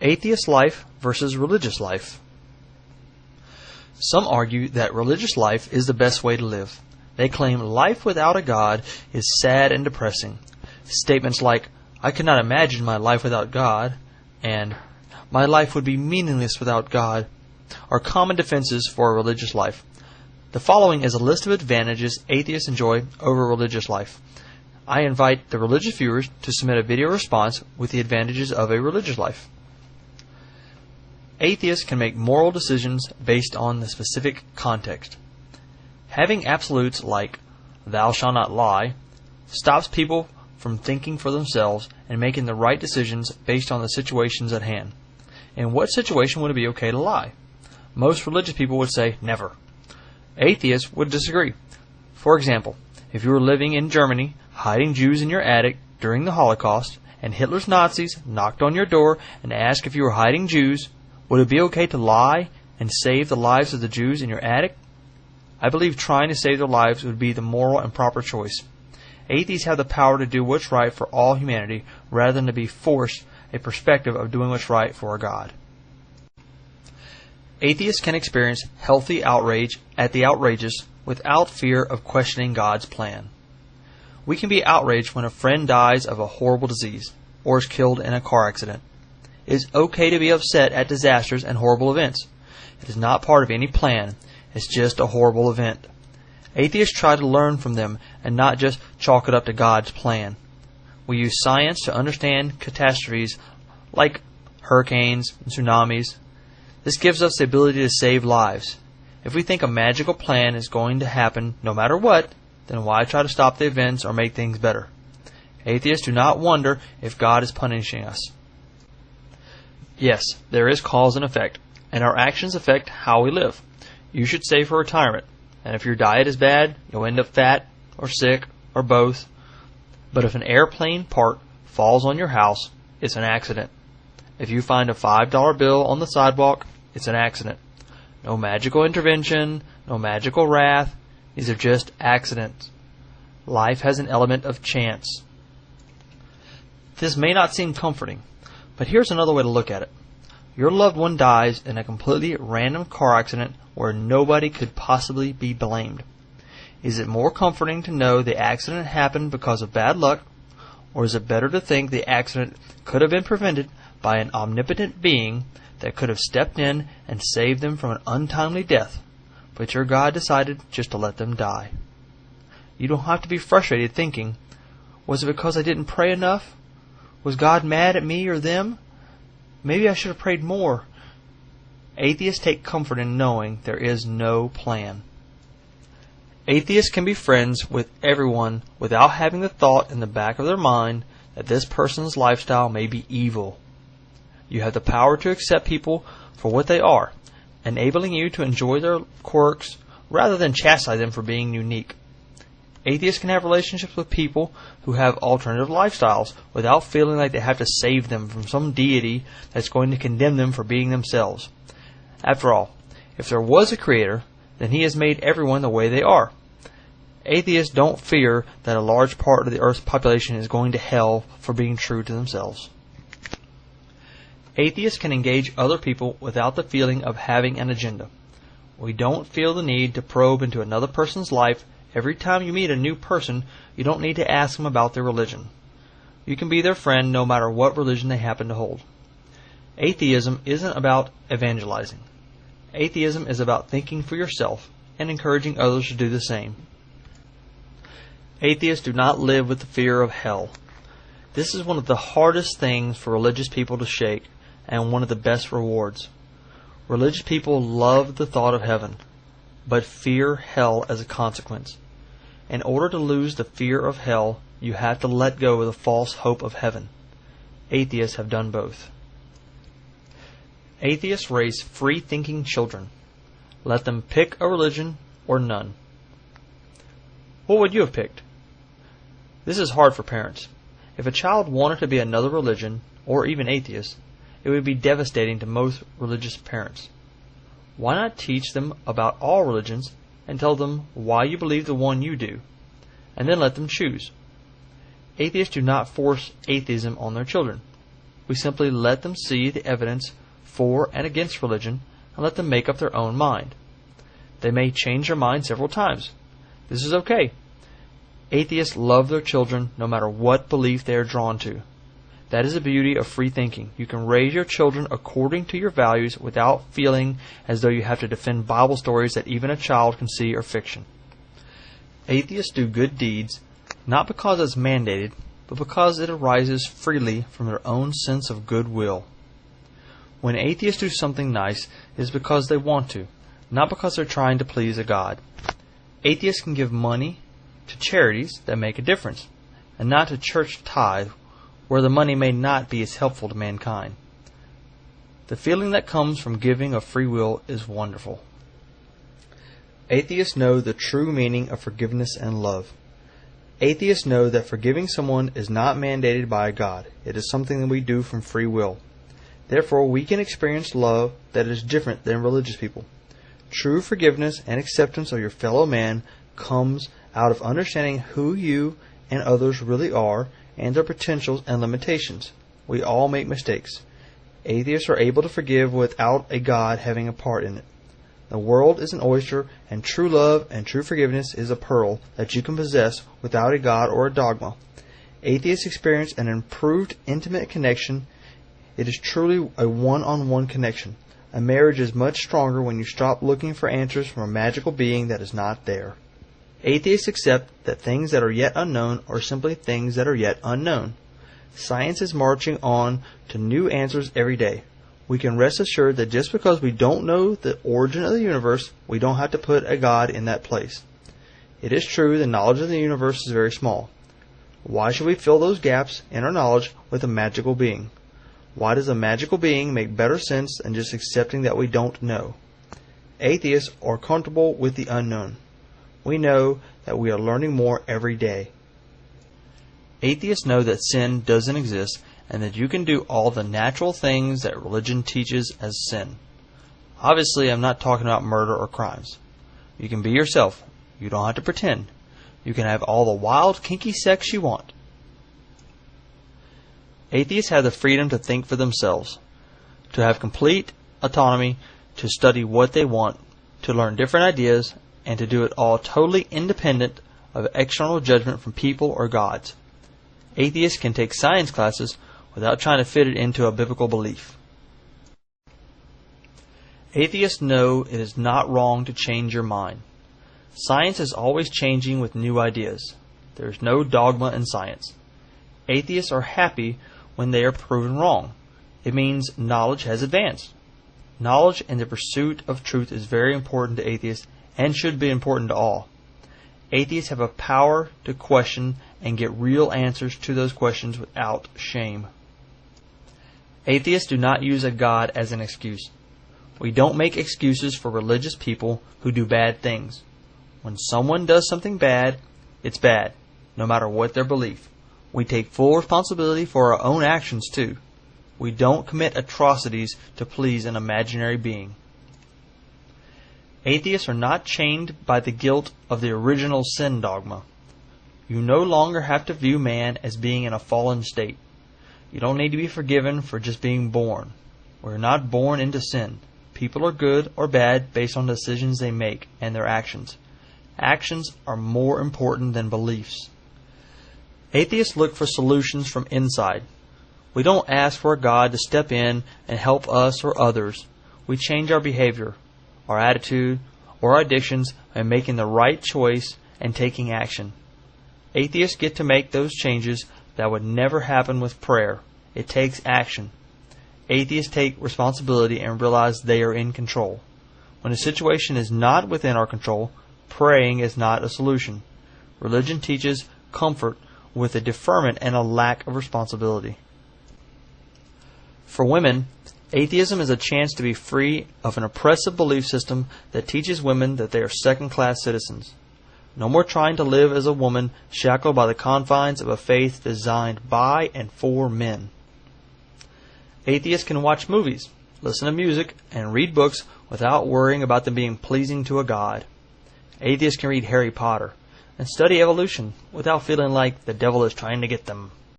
Atheist life versus religious life. Some argue that religious life is the best way to live. They claim life without a God is sad and depressing. Statements like, "I cannot imagine my life without God," and "my life would be meaningless without God," are common defenses for a religious life. The following is a list of advantages atheists enjoy over religious life. I invite the religious viewers to submit a video response with the advantages of a religious life. Atheists can make moral decisions based on the specific context. Having absolutes like "thou shalt not lie" stops people from thinking for themselves and making the right decisions based on the situations at hand. In what situation would it be okay to lie? Most religious people would say never. Atheists would disagree. For example, if you were living in Germany, hiding Jews in your attic during the Holocaust, and Hitler's Nazis knocked on your door and asked if you were hiding Jews, would it be okay to lie and save the lives of the Jews in your attic? I believe trying to save their lives would be the moral and proper choice. Atheists have the power to do what's right for all humanity rather than to be forced a perspective of doing what's right for a God. Atheists can experience healthy outrage at the outrageous without fear of questioning God's plan. We can be outraged when a friend dies of a horrible disease or is killed in a car accident. It is okay to be upset at disasters and horrible events. It is not part of any plan. It's just a horrible event. Atheists try to learn from them and not just chalk it up to God's plan. We use science to understand catastrophes like hurricanes and tsunamis. This gives us the ability to save lives. If we think a magical plan is going to happen no matter what, then why try to stop the events or make things better? Atheists do not wonder if God is punishing us. Yes, there is cause and effect, and our actions affect how we live. You should save for retirement, and if your diet is bad, you'll end up fat or sick or both. But if an airplane part falls on your house, it's an accident. If you find a $5 bill on the sidewalk, it's an accident. No magical intervention, no magical wrath. These are just accidents. Life has an element of chance. This may not seem comforting, but here's another way to look at it. Your loved one dies in a completely random car accident where nobody could possibly be blamed. Is it more comforting to know the accident happened because of bad luck, or is it better to think the accident could have been prevented by an omnipotent being that could have stepped in and saved them from an untimely death, but your God decided just to let them die? You don't have to be frustrated thinking, was it because I didn't pray enough? Was God mad at me or them? Maybe I should have prayed more. Atheists take comfort in knowing there is no plan. Atheists can be friends with everyone without having the thought in the back of their mind that this person's lifestyle may be evil. You have the power to accept people for what they are, enabling you to enjoy their quirks rather than chastise them for being unique. Atheists can have relationships with people who have alternative lifestyles without feeling like they have to save them from some deity that's going to condemn them for being themselves. After all, if there was a creator, then he has made everyone the way they are. Atheists don't fear that a large part of the Earth's population is going to hell for being true to themselves. Atheists can engage other people without the feeling of having an agenda. We don't feel the need to probe into another person's life. Every time you meet a new person, you don't need to ask them about their religion. You can be their friend no matter what religion they happen to hold. Atheism isn't about evangelizing. Atheism is about thinking for yourself and encouraging others to do the same. Atheists do not live with the fear of hell. This is one of the hardest things for religious people to shake, and one of the best rewards. Religious people love the thought of heaven, but fear hell as a consequence. In order to lose the fear of hell, you have to let go of the false hope of heaven. Atheists have done both. Atheists raise free-thinking children. Let them pick a religion or none. What would you have picked? This is hard for parents. If a child wanted to be another religion, or even atheist, it would be devastating to most religious parents. Why not teach them about all religions and tell them why you believe the one you do, and then let them choose? Atheists do not force atheism on their children. We simply let them see the evidence for and against religion and let them make up their own mind. They may change their mind several times. This is okay. Atheists love their children no matter what belief they are drawn to. That is the beauty of free thinking. You can raise your children according to your values without feeling as though you have to defend Bible stories that even a child can see are fiction. Atheists do good deeds not because it's mandated, but because it arises freely from their own sense of goodwill. When atheists do something nice, it is because they want to, not because they're trying to please a God. Atheists can give money to charities that make a difference, and not to church tithe, where the money may not be as helpful to mankind. The feeling that comes from giving of free will is wonderful. Atheists know the true meaning of forgiveness and love. Atheists know that forgiving someone is not mandated by God. It is something that we do from free will. Therefore, we can experience love that is different than religious people. True forgiveness and acceptance of your fellow man comes out of understanding who you and others really are and their potentials and limitations. We all make mistakes. Atheists are able to forgive without a God having a part in it. The world is an oyster, and true love and true forgiveness is a pearl that you can possess without a God or a dogma. Atheists experience an improved intimate connection. It is truly a one-on-one connection. A marriage is much stronger when you stop looking for answers from a magical being that is not there. Atheists accept that things that are yet unknown are simply things that are yet unknown. Science is marching on to new answers every day. We can rest assured that just because we don't know the origin of the universe, we don't have to put a God in that place. It is true the knowledge of the universe is very small. Why should we fill those gaps in our knowledge with a magical being? Why does a magical being make better sense than just accepting that we don't know? Atheists are comfortable with the unknown. We know that we are learning more every day. Atheists know that sin doesn't exist and that you can do all the natural things that religion teaches as sin. Obviously, I'm not talking about murder or crimes. You can be yourself. You don't have to pretend. You can have all the wild, kinky sex you want. Atheists have the freedom to think for themselves, to have complete autonomy, to study what they want, to learn different ideas, and to do it all totally independent of external judgment from people or gods. Atheists can take science classes without trying to fit it into a biblical belief. Atheists know it is not wrong to change your mind. Science is always changing with new ideas. There is no dogma in science. Atheists are happy when they are proven wrong. It means knowledge has advanced. Knowledge and the pursuit of truth is very important to atheists and should be important to all. Atheists have a power to question and get real answers to those questions without shame. Atheists do not use a God as an excuse. We don't make excuses for religious people who do bad things. When someone does something bad, it's bad, no matter what their belief. We take full responsibility for our own actions too. We don't commit atrocities to please an imaginary being. Atheists are not chained by the guilt of the original sin dogma. You no longer have to view man as being in a fallen state. You don't need to be forgiven for just being born. We're not born into sin. People are good or bad based on decisions they make and their actions. Actions are more important than beliefs. Atheists look for solutions from inside. We don't ask for God to step in and help us or others. We change our behavior, our attitude, or our addictions by making the right choice and taking action. Atheists get to make those changes that would never happen with prayer. It takes action. Atheists take responsibility and realize they are in control. When a situation is not within our control, praying is not a solution. Religion teaches comfort with a deferment and a lack of responsibility. For women, atheism is a chance to be free of an oppressive belief system that teaches women that they are second-class citizens. No more trying to live as a woman shackled by the confines of a faith designed by and for men. Atheists can watch movies, listen to music, and read books without worrying about them being pleasing to a god. Atheists can read Harry Potter and study evolution without feeling like the devil is trying to get them.